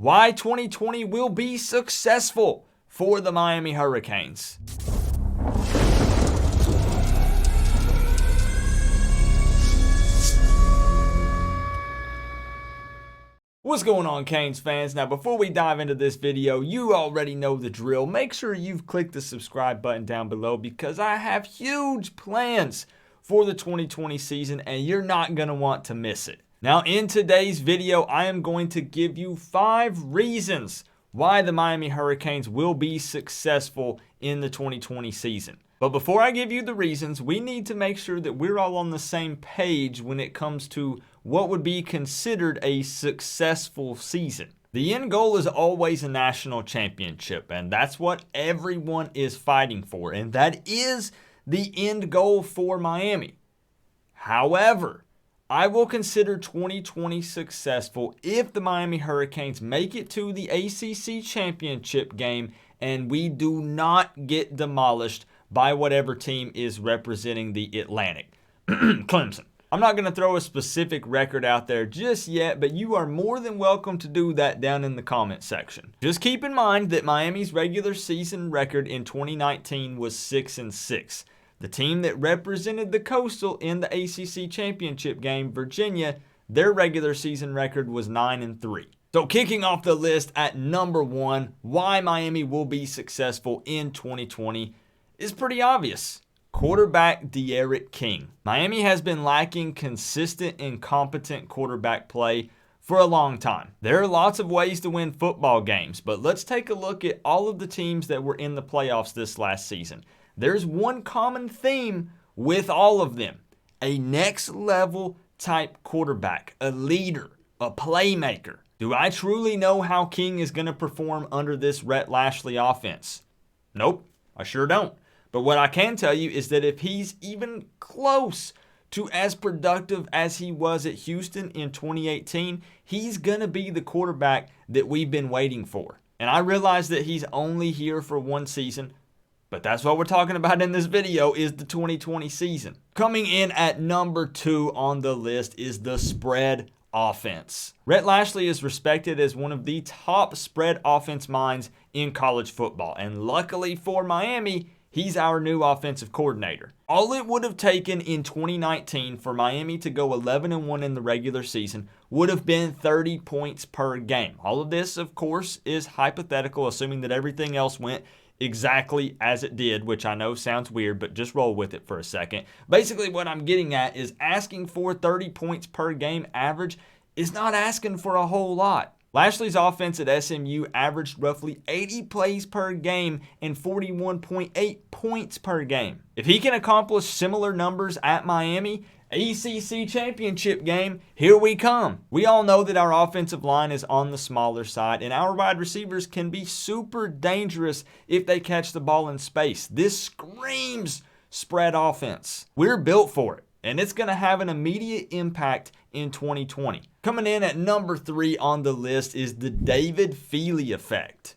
why 2020 will be successful for the Miami Hurricanes. What's going on, Canes fans? Now, before we dive into this video, you already know the drill. Make sure you've clicked the subscribe button down below because I have huge plans for the 2020 season and you're not going to want to miss it. Now, in today's video, I am going to give you 5 reasons why the Miami Hurricanes will be successful in the 2020 season. But before I give you the reasons, we need to make sure that we're all on the same page when it comes to what would be considered a successful season. The end goal is always a national championship, and that's what everyone is fighting for, and that is the end goal for Miami. However, I will consider 2020 successful if the Miami Hurricanes make it to the ACC championship game and we do not get demolished by whatever team is representing the Atlantic. Clemson. I'm not going to throw a specific record out there just yet, but you are more than welcome to do that down in the comment section. Just keep in mind that Miami's regular season record in 2019 was 6-6. The team that represented the Coastal in the ACC championship game, Virginia, their regular season record was 9-3. So kicking off the list at number 1, why Miami will be successful in 2020 is pretty obvious. Quarterback D'Eriq King. Miami has been lacking consistent and competent quarterback play for a long time. There are lots of ways to win football games, but let's take a look at all of the teams that were in the playoffs this last season. There's one common theme with all of them. A next level type quarterback, a leader, a playmaker. Do I truly know how King is going to perform under this Rhett Lashlee offense? Nope, I sure don't. But what I can tell you is that if he's even close to as productive as he was at Houston in 2018, he's going to be the quarterback that we've been waiting for. And I realize that he's only here for one season, but that's what we're talking about in this video is the 2020 season. Coming in at number 2 on the list is the spread offense. Rhett Lashlee is respected as one of the top spread offense minds in college football. And luckily for Miami, he's our new offensive coordinator. All it would have taken in 2019 for Miami to go 11-1 in the regular season would have been 30 points per game. All of this, of course, is hypothetical, assuming that everything else went exactly as it did, which I know sounds weird, but just roll with it for a second. Basically, what I'm getting at is asking for 30 points per game average is not asking for a whole lot. Lashlee's offense at SMU averaged roughly 80 plays per game and 41.8 points per game. If he can accomplish similar numbers at Miami, ACC championship game, here we come. We all know that our offensive line is on the smaller side and our wide receivers can be super dangerous if they catch the ball in space. This screams spread offense. We're built for it, and it's going to have an immediate impact in 2020. Coming in at number 3 on the list is the David Feely effect.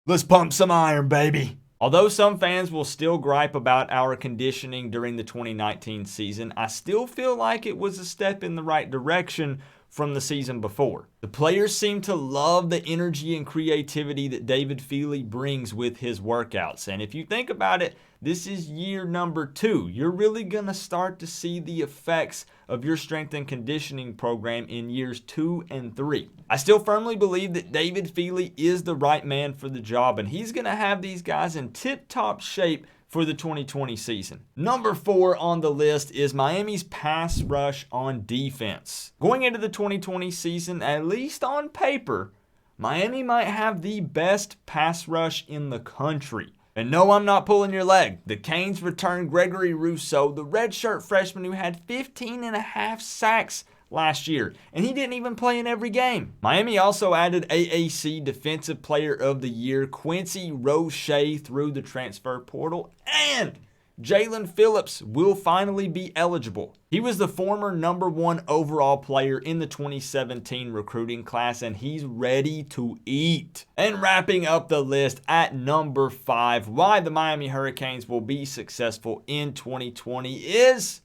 Let's pump some iron, baby. Although some fans will still gripe about our conditioning during the 2019 season, I still feel like it was a step in the right direction from the season before. The players seem to love the energy and creativity that David Feely brings with his workouts. And if you think about it, this is year number 2. You're really going to start to see the effects of your strength and conditioning program in years 2 and 3. I still firmly believe that David Feely is the right man for the job, and he's going to have these guys in tip-top shape for the 2020 season. Number 4 on the list is Miami's pass rush on defense. Going into the 2020 season, at least on paper, Miami might have the best pass rush in the country. And no, I'm not pulling your leg. The Canes returned Gregory Rousseau, the redshirt freshman who had 15.5 sacks last year, and he didn't even play in every game. Miami also added AAC Defensive Player of the Year Quincy Roche through the transfer portal, and Jalen Phillips will finally be eligible. He was the former number 1 overall player in the 2017 recruiting class, and he's ready to eat. And wrapping up the list at number 5, why the Miami Hurricanes will be successful in 2020 is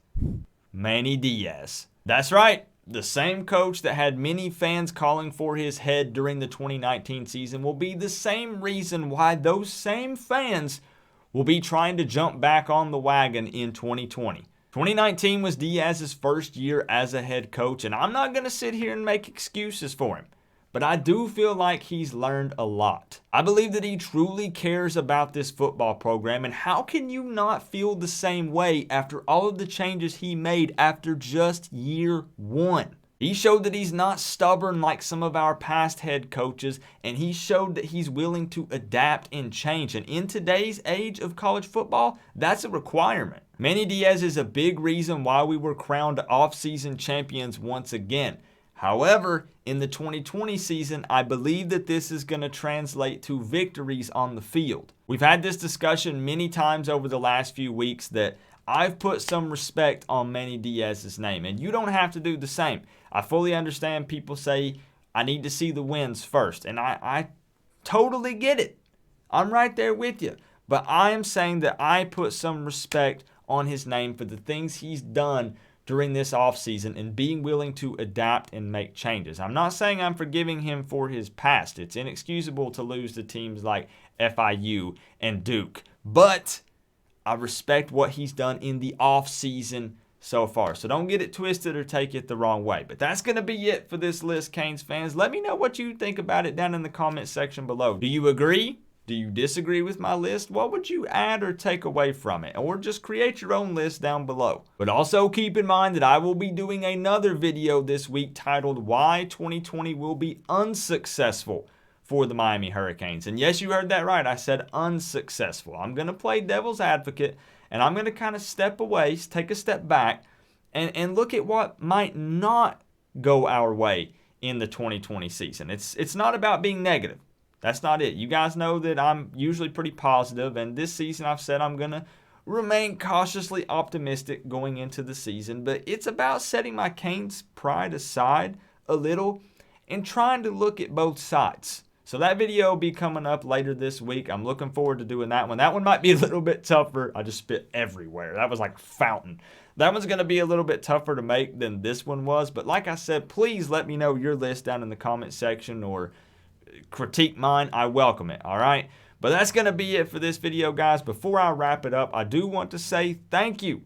Manny Diaz. That's right. The same coach that had many fans calling for his head during the 2019 season will be the same reason why those same fans will be trying to jump back on the wagon in 2020. 2019 was Diaz's first year as a head coach, and I'm not going to sit here and make excuses for him. But I do feel like he's learned a lot. I believe that he truly cares about this football program, and how can you not feel the same way after all of the changes he made after just year one? He showed that he's not stubborn like some of our past head coaches, and he showed that he's willing to adapt and change. And in today's age of college football, that's a requirement. Manny Diaz is a big reason why we were crowned off-season champions once again. However, in the 2020 season, I believe that this is going to translate to victories on the field. We've had this discussion many times over the last few weeks that I've put some respect on Manny Diaz's name, and you don't have to do the same. I fully understand people say, I need to see the wins first, and I totally get it. I'm right there with you. But I am saying that I put some respect on his name for the things he's done during this offseason and being willing to adapt and make changes. I'm not saying I'm forgiving him for his past. It's inexcusable to lose to teams like FIU and Duke. But I respect what he's done in the offseason so far. So don't get it twisted or take it the wrong way. But that's going to be it for this list, Canes fans. Let me know what you think about it down in the comment section below. Do you agree? Do you disagree with my list? What would you add or take away from it? Or just create your own list down below. But also keep in mind that I will be doing another video this week titled Why 2020 Will Be Unsuccessful for the Miami Hurricanes. And yes, you heard that right. I said unsuccessful. I'm going to play devil's advocate, and I'm going to kind of step away, take a step back, and look at what might not go our way in the 2020 season. It's not about being negative. That's not it. You guys know that I'm usually pretty positive, and this season I've said I'm going to remain cautiously optimistic going into the season, but it's about setting my Canes pride aside a little and trying to look at both sides. So that video will be coming up later this week. I'm looking forward to doing that one. That one might be a little bit tougher. I just spit everywhere. That was like a fountain. That one's going to be a little bit tougher to make than this one was, but like I said, please let me know your list down in the comment section or critique mine. I welcome it. All right, but that's going to be it for this video, guys. Before I wrap it up, I do want to say thank you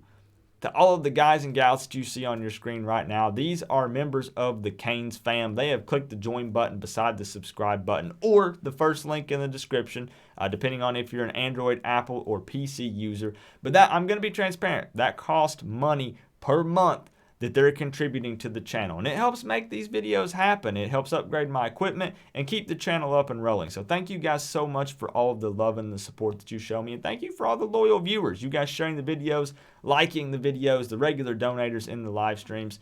to all of the guys and gals that you see on your screen right now. These are members of the Canes fam. They have clicked the join button beside the subscribe button or the first link in the description, depending on if you're an Android, Apple, or PC user. But that, I'm going to be transparent, that costs money per month that they're contributing to the channel, and it helps make these videos happen. It helps upgrade my equipment and keep the channel up and rolling. So thank you guys so much for all of the love and the support that you show me, and thank you for all the loyal viewers, you guys sharing the videos, liking the videos, the regular donators in the live streams.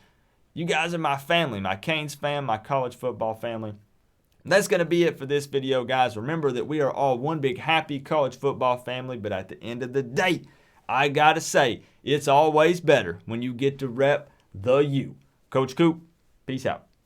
You guys are my family, my Canes fam, my college football family. That's going to be it for this video, guys. Remember that we are all one big happy college football family, but at the end of the day, I gotta say, it's always better when you get to rep the U. Coach Coop, peace out.